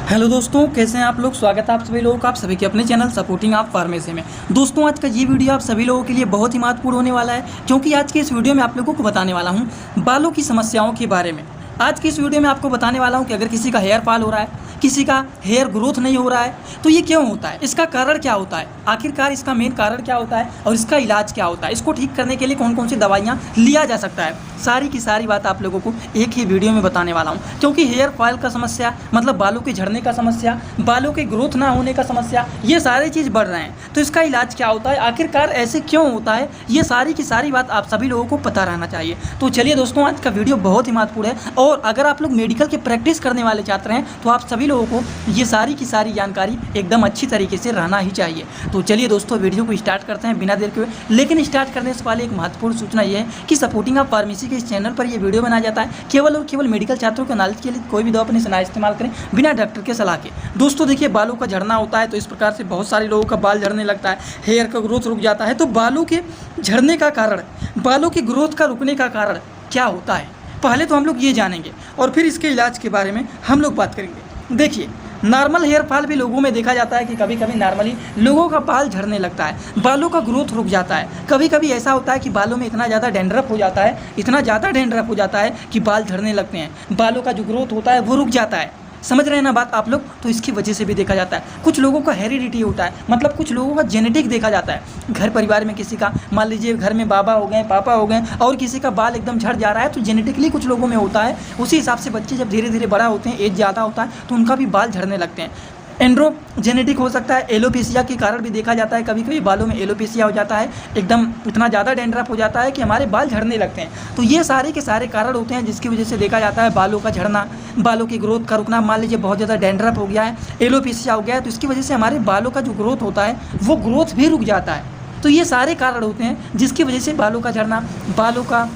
Hello दोस्तों, कैसे हैं आप लोग। स्वागत है आप सभी लोगों का, आप सभी के अपने चैनल सपोर्टिंग आप फार्मेसी में। दोस्तों, आज का ये वीडियो आप सभी लोगों के लिए बहुत ही महत्वपूर्ण होने वाला है, क्योंकि आज के इस वीडियो में आप लोगों को बताने वाला हूं बालों की समस्याओं के बारे में। आज की इस वीडियो में आपको बताने वाला हूं कि अगर किसी का हेयर फॉल हो रहा है, किसी का हेयर ग्रोथ नहीं हो रहा है, तो ये क्यों होता है, इसका कारण क्या होता है, आखिरकार इसका मेन कारण क्या होता है और इसका इलाज क्या होता है, इसको ठीक करने के लिए कौन कौन सी दवाइयाँ लिया जा सकता है, सारी की सारी बात आप लोगों को एक ही वीडियो में बताने वाला हूँ। क्योंकि हेयर फॉल का समस्या मतलब बालों के झड़ने का समस्या, बालों के ग्रोथ ना होने का समस्या, ये सारी चीज़ बढ़ रहे हैं। तो इसका इलाज क्या होता है, आखिरकार ऐसे क्यों होता है, ये सारी की सारी बात आप सभी लोगों को पता रहना चाहिए। तो चलिए दोस्तों, आज का वीडियो बहुत ही महत्वपूर्ण है, और अगर आप लोग मेडिकल की प्रैक्टिस करने वाले छात्र हैं तो आप सभी लोगों को ये सारी की सारी जानकारी एकदम अच्छी तरीके से रहना ही चाहिए। तो चलिए दोस्तों, वीडियो को स्टार्ट करते हैं बिना देर के हुए। लेकिन स्टार्ट करने से पहले एक महत्वपूर्ण सूचना ये है कि सपोर्टिंग ऑफ फार्मेसी के इस चैनल पर ये वीडियो बनाया जाता है केवल और केवल मेडिकल छात्रों के नॉलेज के लिए। कोई भी दवा अपने से ना इस्तेमाल करें बिना डॉक्टर के सलाह के। दोस्तों देखिए, बालों का झड़ना होता है तो इस प्रकार से बहुत सारे लोगों का बाल झड़ने लगता है, हेयर का ग्रोथ रुक जाता है। तो बालों के झड़ने का कारण, बालों की ग्रोथ का रुकने का कारण क्या होता है, पहले तो हम लोग ये जानेंगे और फिर इसके इलाज के बारे में हम लोग बात करेंगे। देखिए, नॉर्मल हेयर फॉल भी लोगों में देखा जाता है कि कभी कभी नॉर्मली लोगों का बाल झड़ने लगता है, बालों का ग्रोथ रुक जाता है। कभी कभी ऐसा होता है कि बालों में इतना ज़्यादा डैंड्रफ हो जाता है, इतना ज़्यादा डैंड्रफ हो जाता है कि बाल झड़ने लगते हैं, बालों का जो ग्रोथ होता है वो रुक जाता है। समझ रहे हैं ना बात आप लोग। तो इसकी वजह से भी देखा जाता है, कुछ लोगों का हेरिडिटी होता है, मतलब कुछ लोगों का जेनेटिक देखा जाता है। घर परिवार में किसी का, मान लीजिए घर में बाबा हो गए, पापा हो गए, और किसी का बाल एकदम झड़ जा रहा है, तो जेनेटिकली कुछ लोगों में होता है। उसी हिसाब से बच्चे जब धीरे धीरे बड़ा होते हैं, एज ज़्यादा होता है, तो उनका भी बाल झड़ने लगते हैं। एंड्रोजेनेटिक हो सकता है, एलोपेशिया के कारण भी देखा जाता है, कभी कभी बालों में एलोपेशिया हो जाता है, एकदम इतना ज़्यादा डैंड्रफ हो जाता है कि हमारे बाल झड़ने लगते हैं। तो ये सारे के सारे कारण होते हैं जिसकी वजह से देखा जाता है बालों का झड़ना, बालों की ग्रोथ का रुकना। मान लीजिए बहुत ज़्यादा डैंड्रफ हो गया है, एलोपेशिया हो गया है, तो इसकी वजह से हमारे बालों का जो ग्रोथ होता है वो ग्रोथ भी रुक जाता है। तो ये सारे कारण होते हैं जिसकी वजह से बालों का झड़ना, बालों का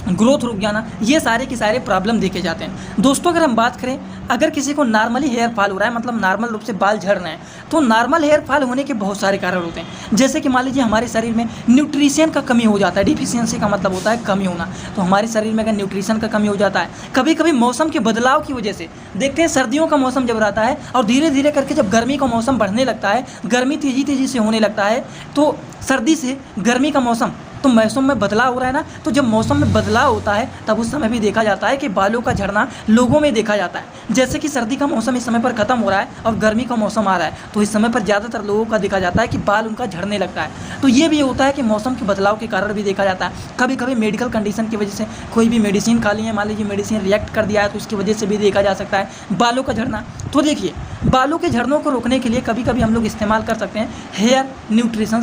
ग्रोथ रुक जाना, ये सारे के सारे प्रॉब्लम देखे जाते हैं। दोस्तों, अगर हम बात करें, अगर किसी को नॉर्मली हेयर फॉल हो रहा है, मतलब नॉर्मल रूप से बाल झड़ रहे हैं, तो नॉर्मल हेयर फॉल होने के बहुत सारे कारण होते हैं। जैसे कि मान लीजिए हमारे शरीर में न्यूट्रिशन का कमी हो जाता है, डिफिशियंसी का मतलब होता है कमी होना। तो हमारे शरीर में अगर न्यूट्रिशन का कमी हो जाता है, कभी कभी मौसम के बदलाव की वजह से, देखते हैं सर्दियों का मौसम जब रहता है और धीरे धीरे करके जब गर्मी का मौसम बढ़ने लगता है, गर्मी तेज़ी तेज़ी से होने लगता है, तो सर्दी से गर्मी का मौसम, तो मौसम में बदलाव हो रहा है ना। तो जब मौसम में बदलाव होता है तब उस समय भी देखा जाता है कि बालों का झड़ना लोगों में देखा जाता है। जैसे कि सर्दी का मौसम इस समय पर ख़त्म हो रहा है और गर्मी का मौसम आ रहा है, तो इस समय पर ज़्यादातर लोगों का देखा जाता है कि बाल उनका झड़ने लगता है। तो ये भी होता है कि मौसम के बदलाव के कारण भी देखा जाता है। कभी कभी मेडिकल कंडीशन की वजह से कोई भी मेडिसिन खा ली है, मान लीजिए मेडिसिन रिएक्ट कर दिया है, तो उसकी वजह से भी देखा जा सकता है बालों का झड़ना। तो देखिए, बालों के झड़नों को रोकने के लिए कभी कभी हम लोग इस्तेमाल कर सकते हैं हेयर न्यूट्रिशन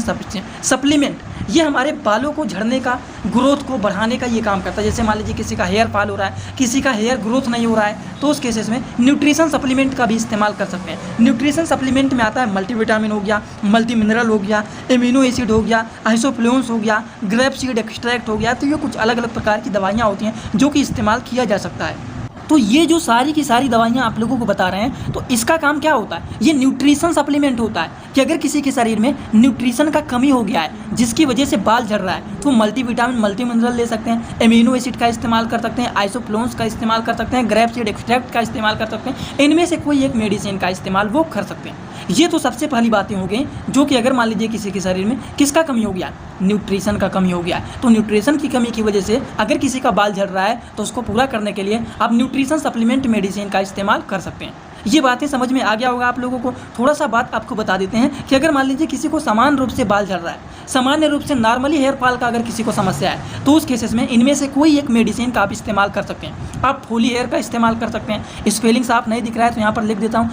सप्लीमेंट। ये हमारे बालों को झड़ने का, ग्रोथ को बढ़ाने का ये काम करता है। जैसे मान लीजिए किसी का हेयर फॉल हो रहा है, किसी का हेयर ग्रोथ नहीं हो रहा है, तो उस केसेस में न्यूट्रिशन सप्लीमेंट का भी इस्तेमाल कर सकते हैं। न्यूट्रिशन सप्लीमेंट में आता है मल्टीविटामिन हो गया, मल्टी मिनरल हो गया, एमिनो एसिड हो गया, आइसोफ्लून्स हो गया, ग्रेप सीड एक्सट्रैक्ट हो गया। तो ये कुछ अलग अलग प्रकार की दवाइयाँ होती हैं जो कि इस्तेमाल किया जा सकता है। तो ये जो सारी की सारी दवाइयाँ आप लोगों को बता रहे हैं, तो इसका काम क्या होता है, ये न्यूट्रिशन सप्लीमेंट होता है कि अगर किसी के शरीर में न्यूट्रिशन का कमी हो गया है जिसकी वजह से बाल झड़ रहा है, तो मल्टीविटामिन, मल्टी मिनरल ले सकते हैं, एमिनो एसिड का इस्तेमाल कर सकते हैं, आइसोफ्लून्स का इस्तेमाल कर सकते हैं, ग्रेप सीड एक्सट्रैक्ट का इस्तेमाल कर सकते हैं। इनमें से कोई एक मेडिसिन का इस्तेमाल वो कर सकते हैं। ये तो सबसे पहली बातें हो गई, जो कि अगर मान लीजिए किसी के शरीर में किसका कमी हो गया, न्यूट्रिशन का कमी हो गया है, तो न्यूट्रिशन की कमी की वजह से अगर किसी का बाल झड़ रहा है तो उसको पूरा करने के लिए आप न्यूट्रिशन सप्लीमेंट मेडिसिन का इस्तेमाल कर सकते हैं। ये बातें समझ में आ गया होगा आप लोगों को। थोड़ा सा बात आपको बता देते हैं कि अगर मान लीजिए किसी को समान रूप से बाल झड़ रहा है, सामान्य रूप से नॉर्मली हेयर फॉल का अगर किसी को समस्या है, तो उस केसेस में इनमें से कोई एक मेडिसिन का आप इस्तेमाल कर सकते हैं। आप फोली हेयर का इस्तेमाल कर सकते हैं। स्पेलिंग साफ नहीं दिख रहा है तो यहाँ पर लिख देता हूँ,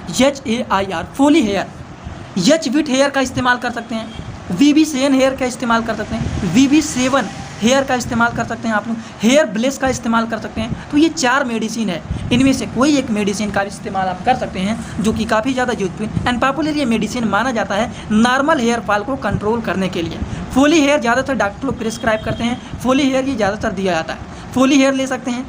FOLLIHAIR, फोली हेयर। विट हेयर का इस्तेमाल कर सकते हैं, VB7 हेयर का इस्तेमाल कर सकते हैं, VB7 हेयर का इस्तेमाल कर सकते हैं, आप लोग हेयर ब्लेस का इस्तेमाल कर सकते हैं। तो ये 4 मेडिसिन है, इनमें से कोई एक मेडिसिन का इस्तेमाल आप कर सकते हैं, जो कि काफ़ी ज़्यादा यूजफुल एंड पॉपुलर ये मेडिसिन माना जाता है नॉर्मल हेयर फॉल को कंट्रोल करने के लिए। फोली हेयर ज़्यादातर डॉक्टर लोग प्रिस्क्राइब करते हैं, फोली हेयर ये ज़्यादातर दिया जाता है। फोली हेयर ले सकते हैं,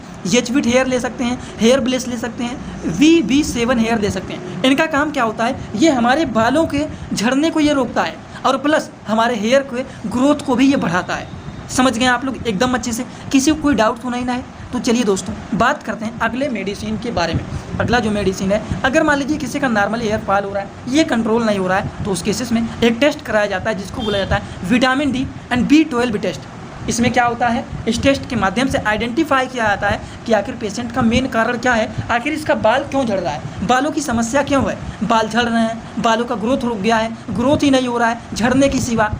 विट हेयर ले सकते हैं, हेयर ब्लेस ले सकते हैं, VB7 हेयर ले सकते हैं। इनका काम क्या होता है, ये हमारे बालों के झड़ने को ये रोकता है और प्लस हमारे हेयर के ग्रोथ को भी ये बढ़ाता है। समझ गए आप लोग एकदम अच्छे से। किसी को कोई डाउट तो नहीं ना है, तो चलिए दोस्तों बात करते हैं अगले मेडिसिन के बारे में। अगला जो मेडिसिन है, अगर मान लीजिए किसी का नॉर्मली हेयर फॉल हो रहा है, ये कंट्रोल नहीं हो रहा है, तो उस केसेस में एक टेस्ट कराया जाता है जिसको बोला जाता है vitamin D and B12 test. इसमें क्या होता है, इस टेस्ट के माध्यम से आइडेंटिफाई किया जाता है कि आखिर पेशेंट का मेन कारण क्या है, आखिर इसका बाल क्यों झड़ रहा है, बालों की समस्या क्यों है, बाल झड़ रहे हैं, बालों का ग्रोथ रुक गया है, ग्रोथ ही नहीं हो रहा है झड़ने की सिवा।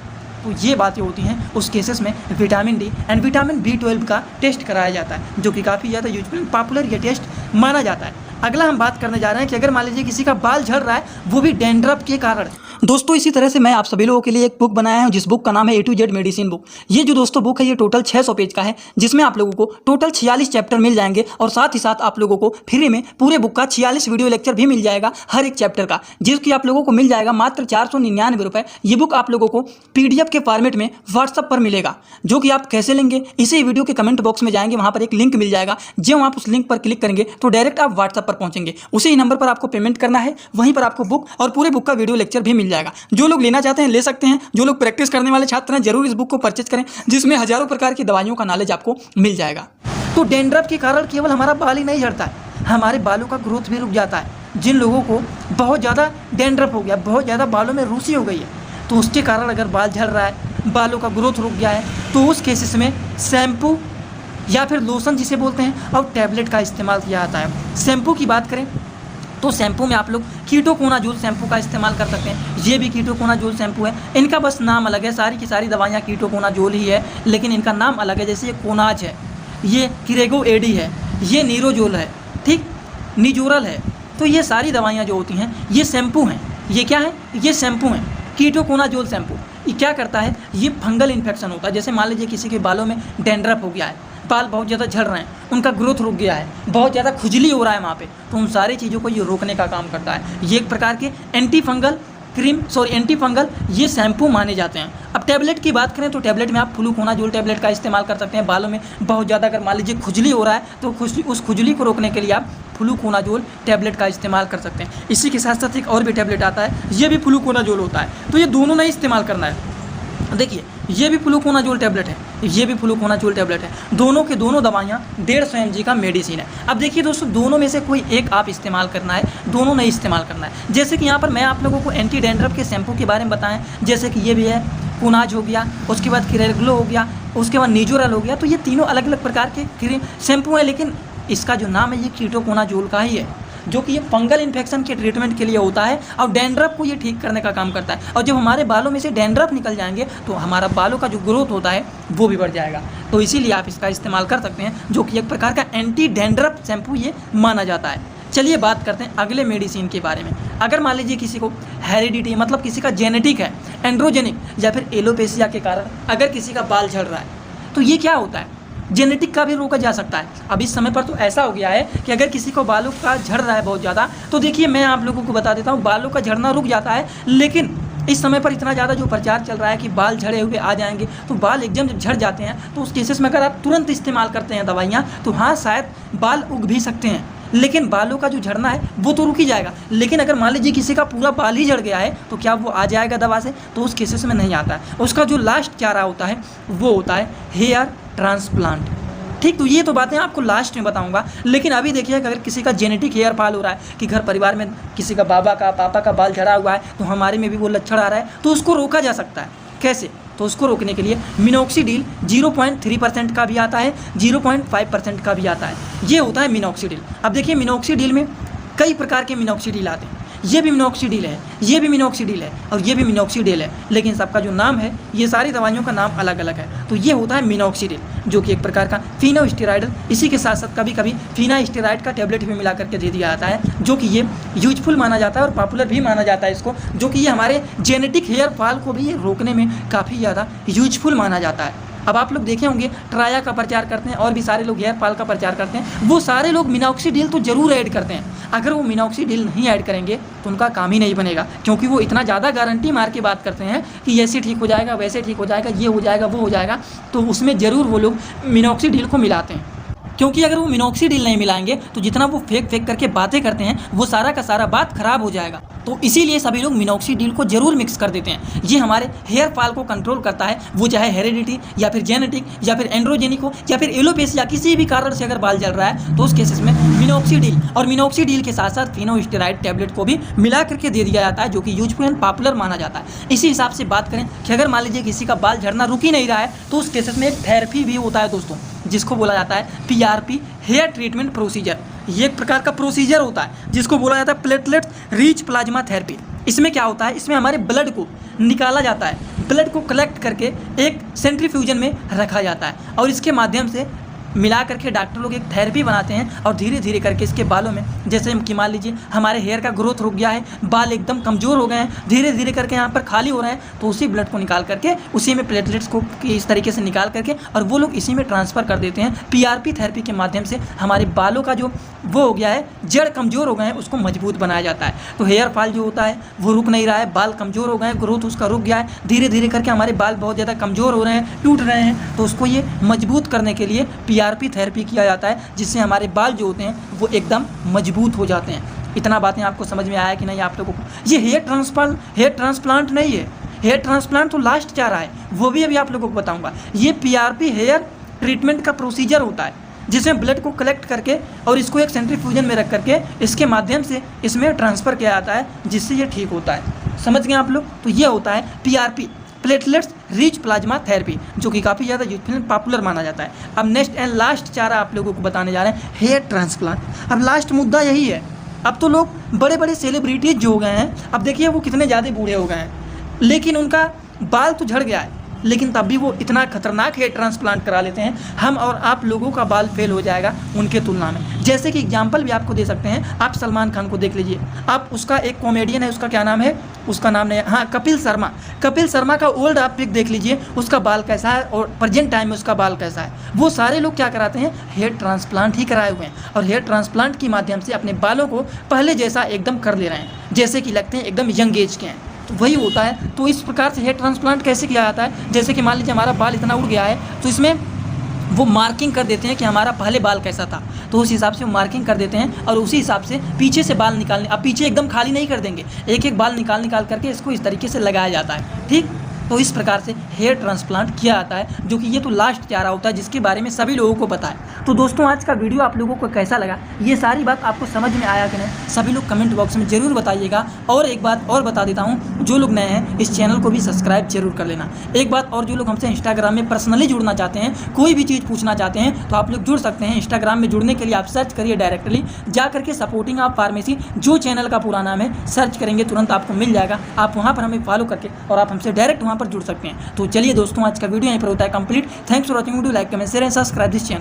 तो ये बातें होती हैं, उस केसेस में vitamin D and vitamin B12 का टेस्ट कराया जाता है, जो कि काफ़ी ज़्यादा यूजफुल पॉपुलर ये टेस्ट माना जाता है। अगला हम बात करने जा रहे हैं कि अगर मान लीजिए किसी का बाल झड़ रहा है, वो भी डैंड्रफ के कारण। दोस्तों इसी तरह से मैं आप सभी लोगों के लिए एक बुक बनाया हूं, जिस बुक का नाम है A to Z medicine book. ये जो दोस्तों बुक है, ये टोटल 600 पेज का है, जिसमें आप लोगों को टोटल 46 चैप्टर मिल जाएंगे और साथ ही साथ आप लोगों को फ्री में पूरे बुक का 46 वीडियो लेक्चर भी मिल जाएगा हर एक चैप्टर का, जिसकी आप लोगों को मिल जाएगा मात्र 499 रुपये। ये बुक आप लोगों को PDF के फॉर्मेट में व्हाट्सअप पर मिलेगा, जो कि आप कैसे लेंगे, इसी वीडियो के कमेंट बॉक्स में जाएंगे, वहाँ पर एक लिंक मिल जाएगा। जब आप उस लिंक पर क्लिक करेंगे तो डायरेक्ट आप व्हाट्सअप पर पहुँचेंगे, उसी नंबर पर आपको पेमेंट करना है, वहीं पर आपको बुक और पूरे बुक का वीडियो लेक्चर भी मिल जाएगा। जो लोग लेना चाहते हैं ले सकते हैं, जो लोग प्रैक्टिस करने वाले छात्र हैं जरूर इस बुक को परचेज करें, जिसमें हजारों प्रकार की दवाइयों का नॉलेज आपको मिल जाएगा। तो डैंड्रफ के कारण केवल हमारा बाल ही नहीं झड़ता है, हमारे बालों का ग्रोथ भी रुक जाता है। जिन लोगों को बहुत ज़्यादा डैंड्रफ हो गया, बहुत ज़्यादा बालों में रूसी हो गई है, तो उसके कारण अगर बाल झड़ रहा है, बालों का ग्रोथ रुक गया है, तो उस केसेस में शैम्पू या फिर लोशन जिसे बोलते हैं और टैबलेट का इस्तेमाल किया जाता है। शैम्पू की बात करें तो शैम्पू में आप लोग कीटोकोनाजोल शैम्पू का इस्तेमाल कर सकते हैं। ये भी कीटोकोनाजोल शैम्पू है, इनका बस नाम अलग है, सारी की सारी दवाइयाँ कीटोकोनाजोल ही है, लेकिन इनका नाम अलग है। जैसे ये कोनाज है, ये किरेगो एडी है, ये नीरोजोल है, ठीक, निजोरल है। तो ये सारी दवाइयाँ जो होती हैं ये शैम्पू हैं। ये क्या है, ये शैम्पू हैं, कीटोकोनाजोल शैम्पू। ये क्या करता है, ये फंगल इन्फेक्शन होता है। जैसे मान लीजिए किसी के बालों में डैंड्रफ हो गया है, बाल बहुत ज़्यादा झड़ रहे हैं, उनका ग्रोथ रुक गया है, बहुत ज़्यादा खुजली हो रहा है वहाँ पे, तो उन सारी चीज़ों को ये रोकने का काम करता है। ये एक प्रकार के एंटी फंगल ये शैम्पू माने जाते हैं। अब टैबलेट की बात करें तो टैबलेट में आप फ्लूकोनाजोल टैबलेट का इस्तेमाल कर सकते हैं। बालों में बहुत ज़्यादा अगर मान लीजिए खुजली हो रहा है तो उस खुजली को रोकने के लिए आप फ्लूकोनाजोल टैबलेट का इस्तेमाल कर सकते हैं। इसी के साथ साथ एक और भी टैबलेट आता है, ये भी फ्लूकोनाजोल होता है। तो ये दोनों नहीं इस्तेमाल करना है। देखिए ये भी फ्लूकोनाजोल टैबलेट है, ये भी फ्लूकोनाजोल टैबलेट है। दोनों के दोनों दवाइयाँ 150 mg का मेडिसिन है। अब देखिए दोस्तों, दोनों में से कोई एक आप इस्तेमाल करना है, दोनों नहीं इस्तेमाल करना है। जैसे कि यहाँ पर मैं आप लोगों को एंटी डैंड्रफ के शैम्पू के बारे में बताएं, जैसे कि ये भी है कोनाज हो गया, उसके बाद किरेग्लो हो गया, उसके बाद निजोरल हो गया। तो ये तीनों अलग अलग प्रकार के शैम्पू हैं, लेकिन इसका जो नाम है ये कीटोकोनाजोल का ही है, जो कि ये फंगल इन्फेक्शन के ट्रीटमेंट के लिए होता है और डैंड्रफ को ये ठीक करने का काम करता है। और जब हमारे बालों में से डैंड्रफ निकल जाएंगे तो हमारा बालों का जो ग्रोथ होता है वो भी बढ़ जाएगा। तो इसीलिए आप इसका इस्तेमाल कर सकते हैं, जो कि एक प्रकार का एंटी डैंड्रफ शैम्पू ये माना जाता है। चलिए बात करते हैं अगले मेडिसिन के बारे में। अगर मान लीजिए किसी को हेरिडिटी मतलब किसी का जेनेटिक है, एंड्रोजेनिक या फिर एलोपेशिया के कारण अगर किसी का बाल झड़ रहा है, तो ये क्या होता है, जेनेटिक का भी रोका जा सकता है। अब इस समय पर तो ऐसा हो गया है कि अगर किसी को बालों का झड़ रहा है बहुत ज़्यादा, तो देखिए मैं आप लोगों को बता देता हूँ, बालों का झड़ना रुक जाता है। लेकिन इस समय पर इतना ज़्यादा जो प्रचार चल रहा है कि बाल झड़े हुए आ जाएंगे, तो बाल एकदम जब झड़ जाते हैं तो उस केसेस में अगर आप तुरंत इस्तेमाल करते हैं दवाइयाँ, तो हाँ शायद बाल उग भी सकते हैं, लेकिन बालों का जो झड़ना है वो तो रुक ही जाएगा। लेकिन अगर मान लीजिए किसी का पूरा बाल ही झड़ गया है, तो क्या वो आ जाएगा दवा से, तो उस केसेस में नहीं आता है। उसका जो लास्ट चारा होता है वो होता है हेयर ट्रांसप्लांट। ठीक, तो ये तो बातें आपको लास्ट में बताऊंगा। लेकिन अभी देखिए, अगर किसी का जेनेटिक हेयर फॉल हो रहा है कि घर परिवार में किसी का बाबा का पापा का बाल झड़ा हुआ है, तो हमारे में भी वो लक्षण आ रहा है, तो उसको रोका जा सकता है। कैसे, तो उसको रोकने के लिए मिनॉक्सिडिल 0.3% का भी आता है, 0.5% का भी आता है। ये होता है मिनॉक्सिडिल। अब देखिए मिनॉक्सिडिल में कई प्रकार के मिनॉक्सिडिल आते हैं, ये भी मिनॉक्सिडिल है, ये भी मिनॉक्सिडिल है और ये भी मिनॉक्सिडिल है, लेकिन सबका जो नाम है, ये सारी दवाइयों का नाम अलग अलग है। तो ये होता है मिनॉक्सिडिल, जो कि एक प्रकार का फिनोस्टेरॉइडल, इसी के साथ साथ कभी कभी फिनास्टेरॉइड का टैबलेट भी मिला करके दे दिया जाता है, जो कि ये यूजफुल माना जाता है और पॉपुलर भी माना जाता है इसको, जो कि ये हमारे जेनेटिक हेयर फॉल को भी रोकने में काफ़ी ज़्यादा यूजफुल माना जाता है। अब आप लोग देखे होंगे ट्राया का प्रचार करते हैं और भी सारे लोग हेयर फॉल का प्रचार करते हैं, वो सारे लोग मिनॉक्सिडिल तो ज़रूर ऐड करते हैं। अगर वो मिनॉक्सिडिल नहीं ऐड करेंगे तो उनका काम ही नहीं बनेगा, क्योंकि वो इतना ज़्यादा गारंटी मार के बात करते हैं कि ऐसे ठीक हो जाएगा, वैसे ठीक हो जाएगा, ये हो जाएगा, वो हो जाएगा, तो उसमें ज़रूर वो लोग मिनॉक्सिडिल को मिलाते हैं। क्योंकि अगर वो मिनॉक्सिडिल नहीं मिलाएंगे तो जितना वो फेक करके बातें करते हैं वो सारा का सारा बात खराब हो जाएगा। तो इसीलिए सभी लोग मिनॉक्सिडिल को जरूर मिक्स कर देते हैं। ये हमारे हेयर फॉल को कंट्रोल करता है, वो चाहे हेरेडिटी या फिर जेनेटिक या फिर एंड्रोजेनिक हो या फिर एलोपेशिया, किसी भी कारण से अगर बाल जल रहा है तो उस केसेस में मिनॉक्सिडिल और मिनॉक्सिडिल के साथ साथ फिनोस्टेरॉइड टैबलेट को भी मिला करके दे दिया जाता है, जो कि यूजफुल एंड पॉपुलर माना जाता है। इसी हिसाब से बात करें कि अगर मान लीजिए किसी का बाल झड़ना रुक ही नहीं रहा है तो उस केसेस में एक थेरेपी भी होता है दोस्तों, जिसको बोला जाता है PRP, हेयर ट्रीटमेंट प्रोसीजर। ये एक प्रकार का प्रोसीजर होता है जिसको बोला जाता है प्लेटलेट्स रिच प्लाज्मा थेरेपी। इसमें क्या होता है, इसमें हमारे ब्लड को निकाला जाता है, ब्लड को कलेक्ट करके एक सेंट्रीफ्यूजन में रखा जाता है और इसके माध्यम से मिला करके डॉक्टर लोग एक थेरेपी बनाते हैं और धीरे धीरे करके इसके बालों में, जैसे कि मान लीजिए हमारे हेयर का ग्रोथ रुक गया है, बाल एकदम कमज़ोर हो गए हैं, धीरे धीरे करके यहाँ पर खाली हो रहे हैं, तो उसी ब्लड को निकाल करके उसी में प्लेटलेट्स को इस तरीके से निकाल करके और वो लोग इसी में ट्रांसफ़र कर देते हैं। PRP थेरेपी के माध्यम से हमारे बालों का जो वो हो गया है, जड़ कमज़ोर हो गए हैं, उसको मजबूत बनाया जाता है। तो हेयर फॉल जो होता है वो रुक नहीं रहा है, बाल कमज़ोर हो गए हैं, ग्रोथ उसका रुक गया है, धीरे धीरे करके हमारे बाल बहुत ज़्यादा कमज़ोर हो रहे हैं, टूट रहे हैं, तो उसको ये मजबूत करने के लिए PRP थेरेपी किया जाता है, जिससे हमारे बाल जो होते हैं वो एकदम मजबूत हो जाते हैं। इतना बातें आपको समझ में आया कि नहीं आप लोगों को? ये हेयर ट्रांसप्लांट नहीं है, हेयर ट्रांसप्लांट तो लास्ट जा रहा है, वो भी अभी आप लोगों को बताऊंगा। ये PRP हेयर ट्रीटमेंट का प्रोसीजर होता है, जिसमें ब्लड को कलेक्ट करके और इसको एक सेंट्रीफ्यूजन में रख करके इसके माध्यम से इसमें ट्रांसफ़र किया जाता है, जिससे ये ठीक होता है। समझ गए आप लोग? तो ये होता है PRP, platelets rich plasma therapy, जो कि काफ़ी ज़्यादा यूजफुल पॉपुलर माना जाता है। अब नेक्स्ट एंड लास्ट चारा आप लोगों को बताने जा रहे हैं, हेयर ट्रांसप्लांट। अब लास्ट मुद्दा यही है। अब तो लोग बड़े बड़े सेलिब्रिटीज जो हो गए हैं, अब देखिए वो कितने ज़्यादा बूढ़े हो गए हैं, लेकिन उनका बाल तो झड़ गया है, लेकिन तब भी वो इतना खतरनाक हेयर ट्रांसप्लांट करा लेते हैं, हम और आप लोगों का बाल फेल हो जाएगा उनके तुलना में। जैसे कि एग्जाम्पल भी आपको दे सकते हैं, आप सलमान खान को देख लीजिए। आप उसका एक कॉमेडियन है, उसका क्या नाम है, उसका नाम नहीं, हाँ, कपिल शर्मा। कपिल शर्मा का ओल्ड आप पिक देख लीजिए, उसका बाल कैसा है और प्रेजेंट टाइम में उसका बाल कैसा है। वो सारे लोग क्या कराते हैं, हेयर ट्रांसप्लांट ही कराए हुए हैं और हेयर ट्रांसप्लांट के माध्यम से अपने बालों को पहले जैसा एकदम कर ले रहे हैं, जैसे कि लगते हैं एकदम यंग एज के हैं। वही होता है। तो इस प्रकार से हेयर ट्रांसप्लांट कैसे किया जाता है, जैसे कि मान लीजिए हमारा बाल इतना उड़ गया है, तो इसमें वो मार्किंग कर देते हैं कि हमारा पहले बाल कैसा था, तो उस हिसाब से वो मार्किंग कर देते हैं और उसी हिसाब से पीछे से बाल निकालने, अब पीछे एकदम खाली नहीं कर देंगे, एक एक बाल निकाल करके इसको इस तरीके से लगाया जाता है। ठीक, तो इस प्रकार से हेयर ट्रांसप्लांट किया जाता है, जो कि ये तो लास्ट चारा होता है जिसके बारे में सभी लोगों को पता है। तो दोस्तों आज का वीडियो आप लोगों को कैसा लगा, ये सारी बात आपको समझ में आया कि नहीं, सभी लोग कमेंट बॉक्स में ज़रूर बताइएगा। और एक बात और बता देता हूँ, जो लोग नए हैं इस चैनल को भी सब्सक्राइब जरूर कर लेना। एक बात और, जो लोग हमसे इंस्टाग्राम में पर्सनली जुड़ना चाहते हैं, कोई भी चीज़ पूछना चाहते हैं, तो आप लोग जुड़ सकते हैं। इंस्टाग्राम में जुड़ने के लिए आप सर्च करिए डायरेक्टली जा करके सपोर्टिंग ऑफ फार्मेसी, जो चैनल का पूरा नाम है, सर्च करेंगे तुरंत आपको मिल जाएगा। आप वहाँ पर हमें फॉलो करके और आप हमसे डायरेक्ट वहाँ पर जुड़ सकते हैं। तो चलिए दोस्तों आज का वीडियो यहीं पर होता है complete. Thanks for watching video, like comment share and subscribe this channel.